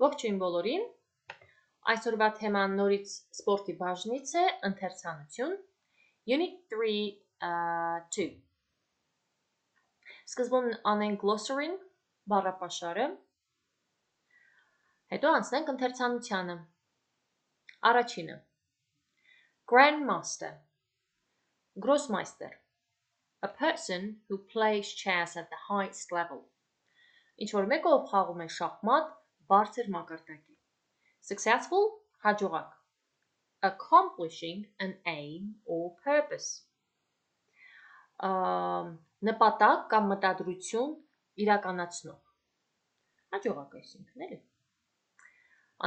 Ողջույն բոլորին, այսօրվա թեման նորից սպորտի բաժնից է ընթերցանություն, Unit 3-2 Սկզբում անենք glossary-ն, բառապաշարը, հետո անցնենք ընթերցանությանը, առաջինը, Grandmaster, Grossmeister, a person who plays chess at the highest level, ինչ-որ մեկը ով խաղում է շախմատ, բարձր մակարդակի, Successful, հաջողակ, Accomplishing an aim or purpose, նպատակ կամ մտադրություն իրականացնող, հաջողակ այսինքն էլի,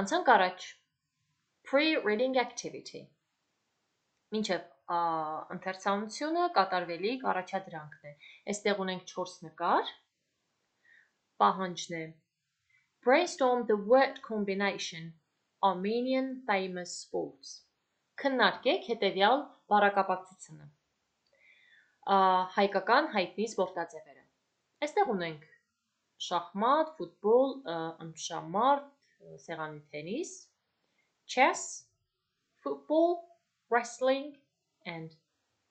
անցանք առաջ, Pre-reading activity, մինչև ընթերցանությունը կատարվելիք առաջադրանքն է, այստեղ ունենք 4 նկար, պահանջն է, Brainstorm the word combination Armenian famous sports. Քննարկեք հետևյալ բառակապակցությունը. Հայկական հայտնի սպորտաձևերը. Այստեղ ունենք շախմատ, ֆուտբոլ, ըմբշամարտ, սեղանի թենիս, chess, football, wrestling and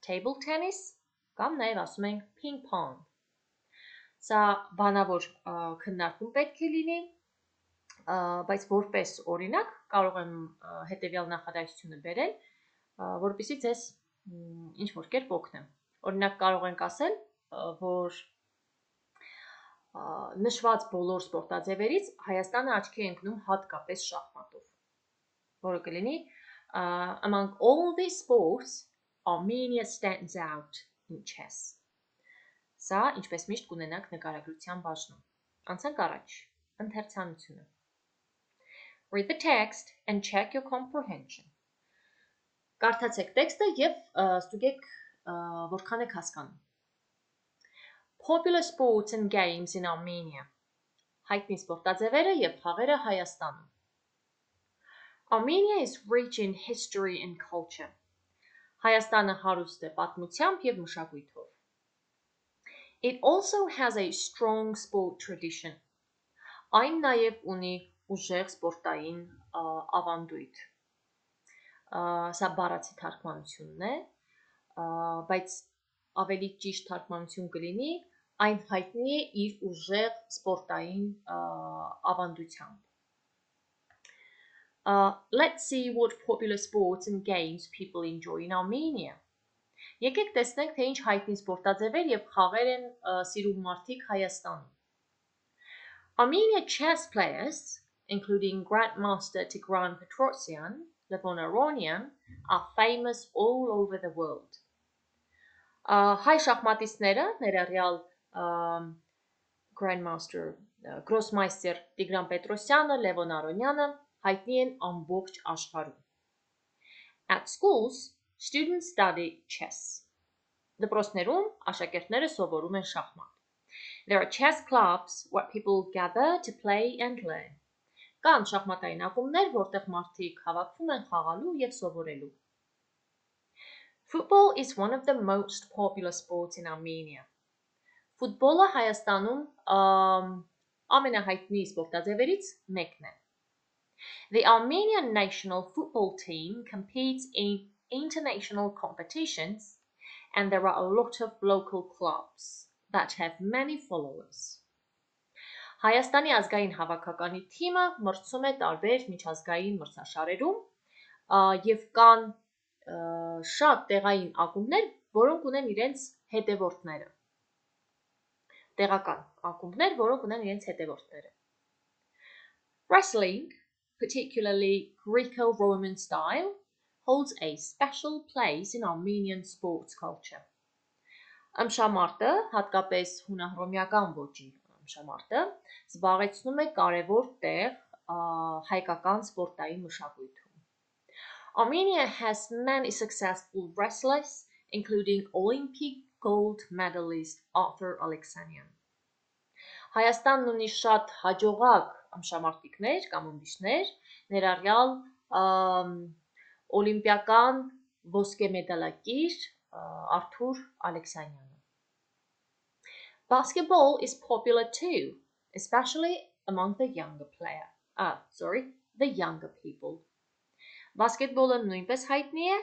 table tennis, կամ նաև ասում ենք ping pong. Սա բանավոր քննարկում պետք է լինի, բայց որպես օրինակ կարող եմ հետևյալ նախադասությունը բերել, որպեսզի ձեզ ինչ-որ կերպ օգնեմ. Օրինակ կարող ենք ասել, որ նշված բոլոր սպորտաձևերից Հայաստանը աչքի է ընկնում հատկապես շախմատով, որը կլինի Among all these sports, Armenia stands out in chess. Սա, ինչպես միշտ կունենանք նկարագրության բաժնում. Անցանք առաջ, ընթերցանությունը. Read the text and check your comprehension. Կարդացեք տեքստը և ստուգեք որքան եք հասկանում. Popular sports and games in Armenia. Հայտնի սպորտաձևերը և խաղերը Հայաստանում. Armenia is rich in history and culture. Հայաստանը հարուստ է պատմությամբ և մշակույթով. It also has a strong sport tradition. Այն նաև ունի ուժեղ սպորտային ավանդույթ. Սա բառացի թարգմանությունն է, բայց ավելի ճիշտ թարգմանություն կլինի, այն հայտնի է իր ուժեղ սպորտային ավանդությամբ. Let's see what popular sports and games people enjoy in Armenia. Եկեք տեսնենք, թե ինչ հայտնի սպորտաձևեր և խաղեր են սիրում մարդիկ Հայաստանում. Armenia chess players, including Grandmaster Tigran Petrosyan, Levon Aronian, are famous all over the world. Հայ շախմատիստները, ներառյալ Grandmaster, Grossmeister Tigran Petrosyan-ը, Levon Aronian-ը, հայտնի են ամբողջ աշխարհում. At schools, students study chess. Դպրոցներում աշակերտները սովորում են շախմատ. There are chess clubs where people gather to play and learn. Կան շախմատային ակումբներ, որտեղ մարդիկ հավաքվում են խաղալու և սովորելու. Football is one of the most popular sports in Armenia. Ֆուտբոլը Հայաստանում ամենահայտնի սպորտաձևերից մեկն է. The Armenian national football team competes in international competitions and there are a lot of local clubs that have many followers. Հայաստանի ազգային հավաքականի թիմը մրցում է տարբեր միջազգային մրցաշարերում և կան շատ տեղային ակումբներ, որոնք ունեն իրենց հետևորդները. Տեղական ակումբներ, որոնք ունեն իրենց հետևորդները. Wrestling, particularly Greco-Roman style, holds a special place in Armenian sports culture. Ըմբշամարտը, հատկապես հունահռոմեական ոճի ըմբշամարտը, զբաղեցնում է կարևոր տեղ հայկական սպորտային մշակույթում. Armenia has many successful wrestlers, including Olympic gold medalist Arthur Alexanian. Հայաստանն ունի շատ հաջողակ ըմբշամարտիկներ կամ ըմբիշներ, ներառյալ օլիմպիական ոսկե մեդալակիր Arthur Alexanian. Basketball is popular too, especially among the younger player. The younger people. Բասկետբոլը նույնպես հայտնի է,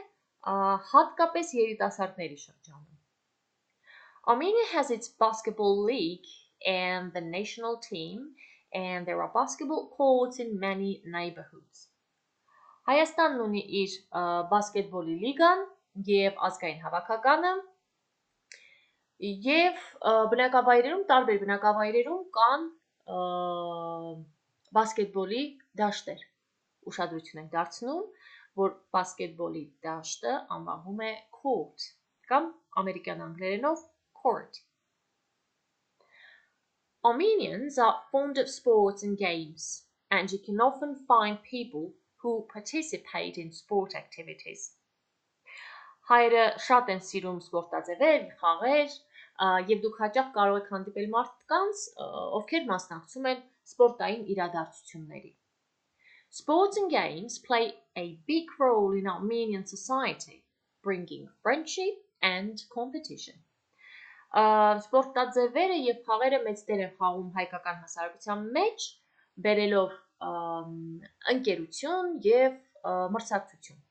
հատկապես երիտասարդների շրջանում. Armenia has its basketball league and the national team, and there are basketball courts in many neighborhoods. Հայաստանն ունի իր բասկետբոլի լիգան եւ ազգային հավաքականը եւ բնակավայրերում տարբեր բնակավայրերում կան բասկետբոլի դաշտեր։ Ուշադրություն ենք դարձնում, որ բասկետբոլի դաշտը անվանվում է court կամ ամերիկյան անգլերենով court. Armenians are fond of sports and games, and you can often find people who participate in sport activities. Հայերը շատ են սիրում սպորտաձևեր, խաղեր, եւ դուք հաճախ կարող եք հանդիպել մարդկանց, ովքեր մասնակցում են սպորտային իրադարձությունների. Sports and games play a big role in Armenian society, bringing friendship and competition. Սպորտաձևերը եւ խաղերը մեծ դեր են խաղում հայկական հասարակության մեջ, բերելով ընկերություն եւ մրցակցություն.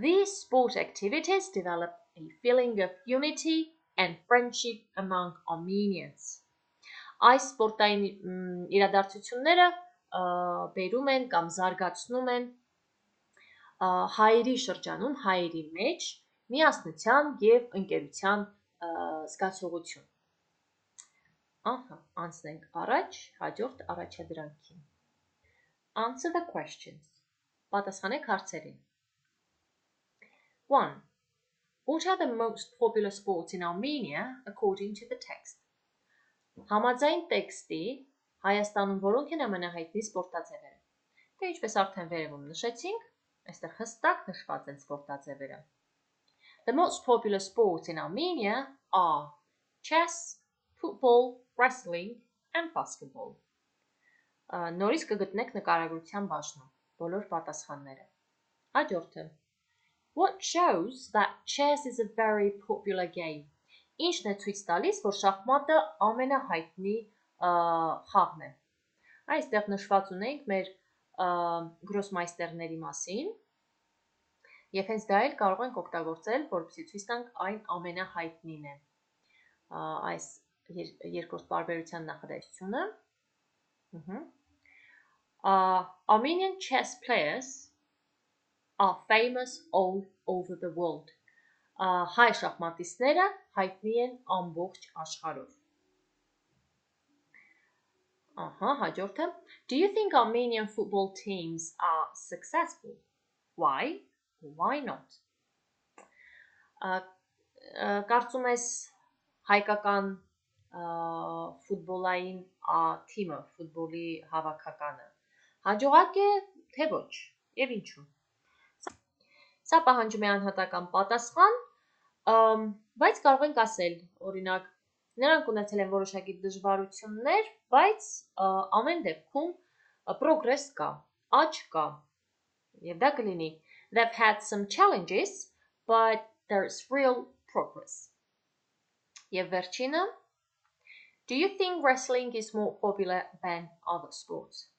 These sport activities develop a feeling of unity and friendship among Armenians. Այս սպորտային իրադարձությունները բերում են կամ զարգացնում են հայերի շրջանում, հայերի մեջ միասնության եւ ընկերության զգացողություն. Անցնենք առաջ, հաջորդ առաջադրանքին. Answer the questions. Պատասխանեք հարցերին. 1. What are the most popular sports in Armenia according to the text? Համաձայն տեքստի Հայաստանում որոնք են ամենահայտնի սպորտաձևերը։ Դե ինչպես արդեն վերևում նշեցինք, այստեղ հստակ նշված են սպորտաձևերը. The most popular sports in Armenia are chess, football, wrestling and basketball. Նորից կգտնեք նկարագրության բաժնում բոլոր պատասխանները. Հաջորդը. What shows that chess is a very popular game? Ինչն է ցույց տալիս, որ շախմատը ամենահայտնի խաղն է։ Այստեղ նշված ունենք մեր գրոսմայստերների մասին եւ հենց դա էլ կարող ենք օգտագործել, որպեսզի ցույց տանք այն ամենահայտնին է։ Այս երկրորդ բարբերության նախադասությունը Armenian chess players are famous all over the world. Հայ շախմատիստները հայտնի են ամբողջ աշխարհով. Հաջորդը. Do you think Armenian football teams are successful? Why? Why not? Կարծում ես հայկական ֆուտբոլային թիմը, ֆուտբոլի հավաքականը հաջողակ է, թե ոչ, եւ ինչու։ Սա պահանջում է անհատական պատասխան, բայց կարող ենք ասել, օրինակ, նրանք ունեցել են որոշակի դժվարություններ, բայց ամեն դեպքում progress կա, աճ կա։ Եվ դա կլինի They've had some challenges, but there's real progress. Եվ վերջինը Do you think wrestling is more popular than other sports?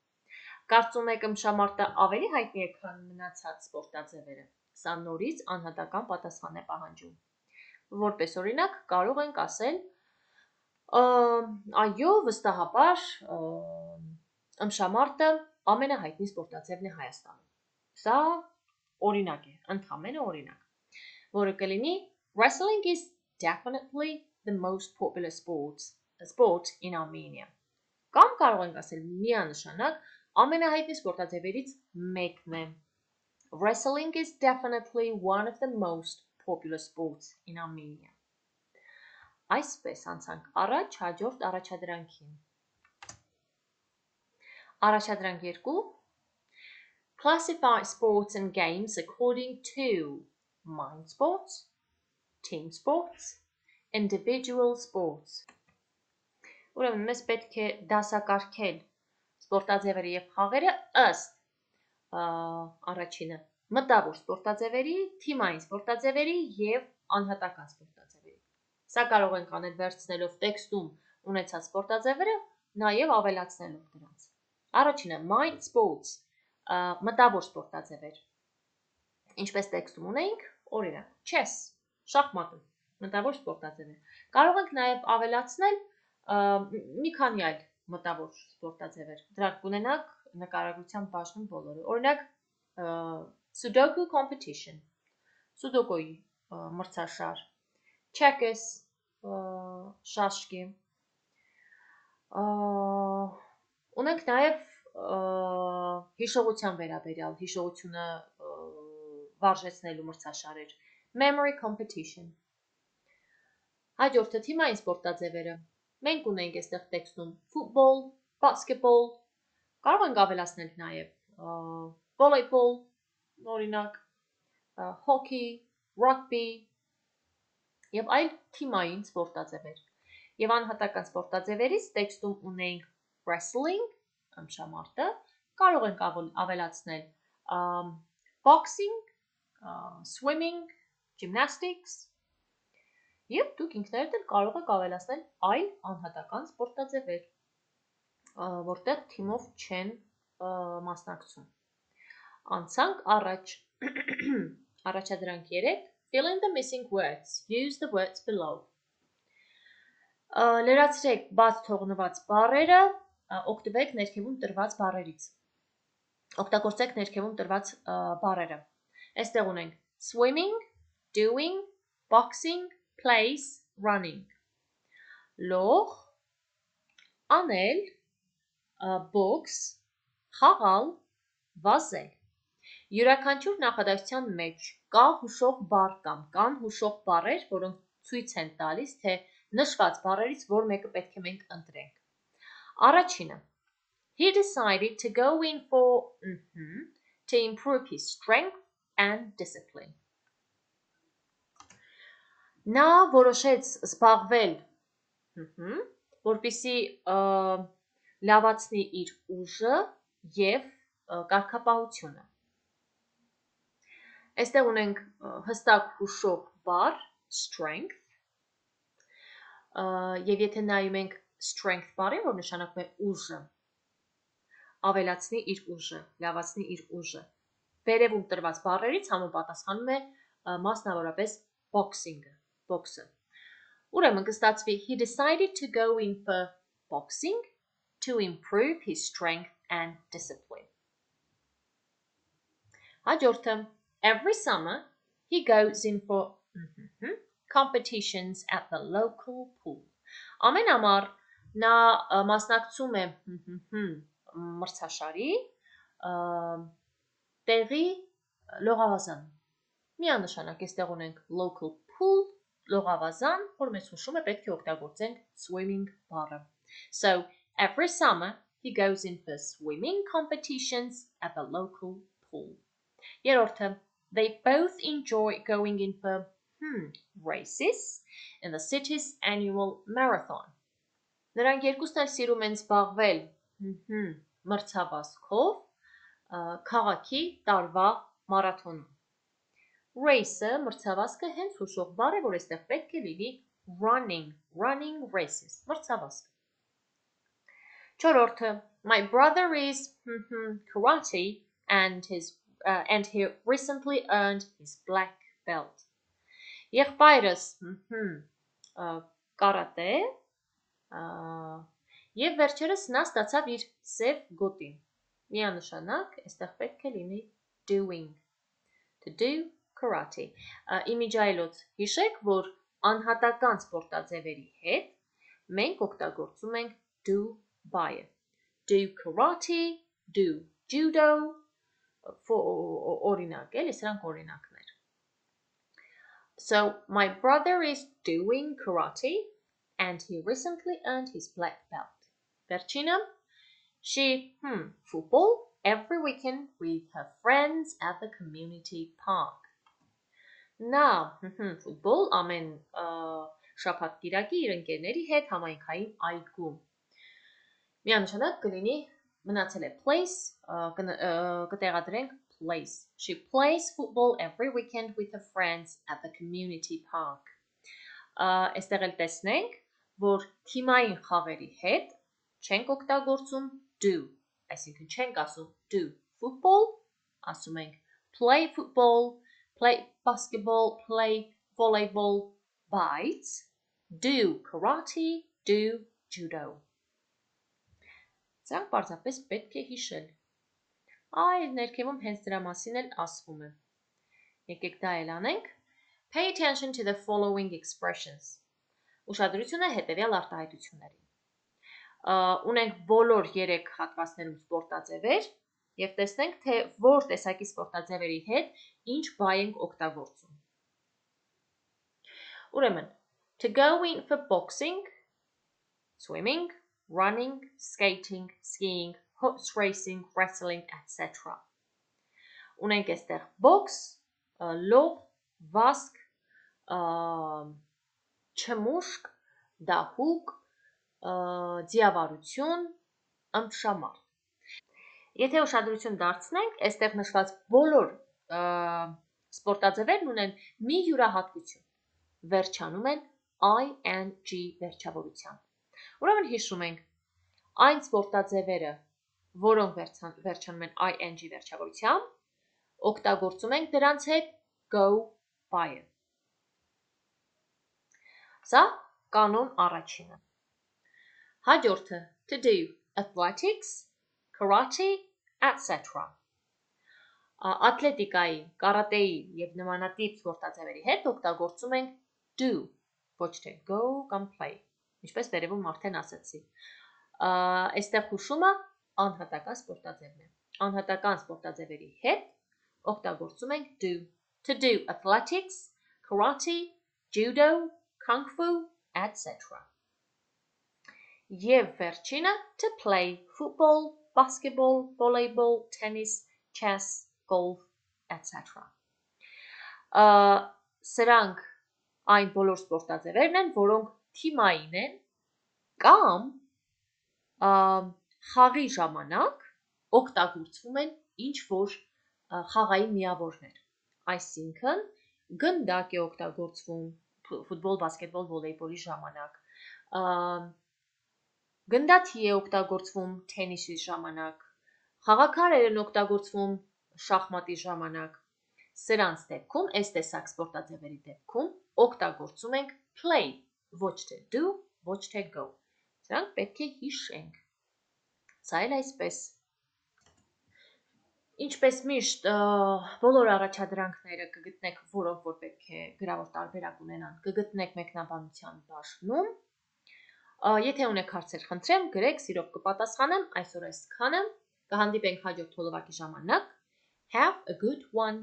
Կարծում եք ըմբշամարտը ավելի հայտնի է, քան մնացած սպորտաձևերը։ Սա նորից անհատական պատասխան է պահանջում։ Որպես օրինակ, կարող ենք ասել այո, վստահաբար ըմբշամարտը ամենահայտնի սպորտաձևն է Հայաստանում։ Սա օրինակ է, ընդհանրապես օրինակ, որը կլինի Wrestling is definitely the most popular sport in Armenia. Կամ կարող ենք ասել միանշանակ ամենահայտնի սպորտաձևերից մեկն է. Wrestling is definitely one of the most popular sports in Armenia. Այսպես անցանք առաջ հաջորդ առաջադրանքին. Առաջադրանք 2. Classify sports and games according to mind sports, team sports, individual sports. Ուրեմն մեզ պետք է դասակարգել սպորտաձևերը եւ խաղերը ըստ առաջինը մտավոր սպորտաձևերի, թիմային սպորտաձևերի եւ անհատական սպորտաձևերի։ Սա կարող ենք անել վերցնելով տեքստում ունեցած սպորտաձևերը, նաեւ ավելացնելով դրանց։ Առաջինը mind sports, մտավոր սպորտաձևեր։ Ինչպես տեքստում ունենք, օրինակ, chess, շախմատը, մտավոր սպորտաձև է։ Կարող ենք նաև ավելացնել մի քանի այլ մտավոր սպորտաձևեր։ Դրանք կունենանք նկարագրության բաժնում բոլորը։ Օրինակ, Sudoku competition, Sudoku-ի մրցաշար, checkers, շաշկի։ Ունենք նաև հիշողության վերաբերյալ, հիշողությունը վարժեցնելու մրցաշարեր, memory competition։ Հաջորդը թիմային սպորտաձևերը։ Մենք ունենք այստեղ տեքստում football, basketball, կարող ենք ավելացնել նաև volleyball, օրինակ, hockey, rugby եւ այլ թիմային սպորտաձևեր։ Եվ անհատական սպորտաձևերից տեքստում ունենք wrestling, ըմբշամարտը, կարող ենք ավելացնել boxing, swimming, gymnastics, եւ դուք ինքներդ էլ կարող եք ավելացնել այլ անհատական սպորտաձևեր, որտեղ թիմով չեն մասնակցում։ Անցանք առաջ։ Առաջադրանք 3. Fill in the missing words. Use the words below. Լրացրեք բաց թողնված բառերը, օգտվեք ներքևում տրված բառերից։ Օգտագործեք ներքևում տրված բառերը։ Այստեղ ունենք swimming, doing, boxing, place, running. Լող, անել, box, խաղալ, վազել։ Յուրաքանչյուր նախադասության մեջ կա հուշող բառ կամ կան հուշող բառեր, որոնք ցույց են տալիս, թե նշված բառերից որ մեկը պետք է մենք ընտրենք։ Առաջինը. He decided to go in for to improve his strength and discipline. Նա որոշեց զբաղվել, որպեսզի լավացնի իր ուժը եւ կարգապահությունը։ Այստեղ ունենք հստակ հուշող բառ strength, եւ եթե նայում ենք strength բառին, որ նշանակում է ուժը, ավելացնի իր ուժը, լավացնի իր ուժը։ Վերևում տրված բառերից համապատասխանում է մասնավորապես boxing-ը, box-ը։ Ուրեմն կստացվի he decided to go in for boxing to improve his strength and discipline. Հաջորդը every summer he goes in for competitions at the local pool. Ամեն ամառ նա մասնակցում է մրցաշարի տեղի լողավազան։ Միանշանակ այստեղ ունենք local pool, լողավազան, որ մեզ հուշում է պետք է օգտագործենք swimming բառը։ So every summer he goes in for swimming competitions at the local pool. Երրորդը they both enjoy going in for races in the city's annual marathon. Նրանք երկուսն էլ սիրում են զբաղվել մրցավազքով քաղաքի տարվա մարաթոնում։ Race-ը մրցավազքը հենց հուշող բառ է, որ այստեղ պետք է լինի running races, մրցավազք։ Չորրորդը my brother is karate and he recently earned his black belt. Եղբայրս կարատե եւ վերջերս նա ստացավ իր սև գոտին։ Միանշանակ այստեղ պետք է լինի doing. To do karate. Իմիջայլոց հիշեք, որ անհատական սպորտաձևերի հետ մենք օգտագործում ենք do by-ը։ Do karate, do judo, օրինակ, էլի սրանք օրինակներ։ So my brother is doing karate and he recently earned his black belt. Վերջինը she football every weekend with her friends at the community park. Նա ֆուտբոլ ամեն շաբաթ կիրակի իր ընկերների հետ համայնքային այգում։ Միանշանակ կլինի մնացել է place, կտեղադրենք place. She plays football every weekend with her friends at the community park. Այստեղ էլ տեսնենք, որ թիմային խաղերի հետ չենք օգտագործում do, այսինքն չենք ասում do football, ասում ենք play football, play basketball, play volleyball, բայց do karate, do judo. Սրանք պարզապես պետք է հիշել։ Այ ներքևում հենց դրա մասին էլ ասվում է։ Եկեք դա էլ անենք։ Pay attention to the following expressions. Ուշադրությունը հետևյալ արտահայտություններին։ Ունենք բոլոր 3 հատվածներում սպորտաձևեր եւ տեսնենք, թե որ տեսակի սպորտաձևերի հետ ինչ բայ ենք օգտագործում։ Ուրեմն, to go in for boxing, swimming, running, skating, skiing, horse racing, wrestling, etc. Ունենք այստեղ box, լով, վազք, չմուշկ, դահուկ, ձիավարություն, ըմբշամար։ Եթե ուշադրություն դարձնենք, այստեղ նշված բոլոր սպորտաձևերն ունեն մի յուրահատկություն։ Վերջանում են ing վերջավորությամբ։ Ուրեմն հիշում ենք, այն սպորտաձևերը, որոնք վերջանում են ing վերջավորությամբ, օգտագործում ենք դրանց հետ go բայը։ Սա կանոն առաջինը։ Հաջորդը to do athletics, karate, etc. Ատլետիկայի, կարատեի եւ նմանատիպ սպորտաձևերի հետ օգտագործում ենք do, ոչ թե go կամ play, ինչպես վերևում արդեն ասացի։ Այստեղ հուշումը անհատական սպորտաձևն է։ Անհատական սպորտաձևերի հետ օգտագործում ենք do, to do athletics, karate, judo, kung fu, etc. Եվ վերջինը to play football, basketball, volleyball, tennis, chess, golf, etc. Սրանք այն բոլոր սպորտաձևերն են, որոնք թիմային են կամ խաղի ժամանակ օգտագործվում են ինչ-որ խաղային միավորներ։ Այսինքն գնդակ է օգտագործվում ֆուտբոլ, բասկետբոլ, վոլեյբոլի ժամանակ, գնդաթի է օգտագործվում թենիսի ժամանակ, խաղաքարեր են օգտագործվում շախմատի ժամանակ։ Սրանց դեպքում, այս տեսակ սպորտաձևերի դեպքում օգտագործում ենք play, ոչ թե do, ոչ թե go։ Սրանք պետք է հիշենք։ Սա էլ այսպես։ Ինչպես միշտ, բոլոր առաջադրանքները կգտնեք, որոնք որ պետք է գրավոր տարբերակ ունենան, կգտնեք մեկնաբանության բաժնում։ Եթե ունեք հարցեր, խնդրեմ, գրեք, սիրով կպատասխանեմ, այսօր այսքանը, կհանդիպենք հաջորդ հոլովակի ժամանակ։ Have a good one.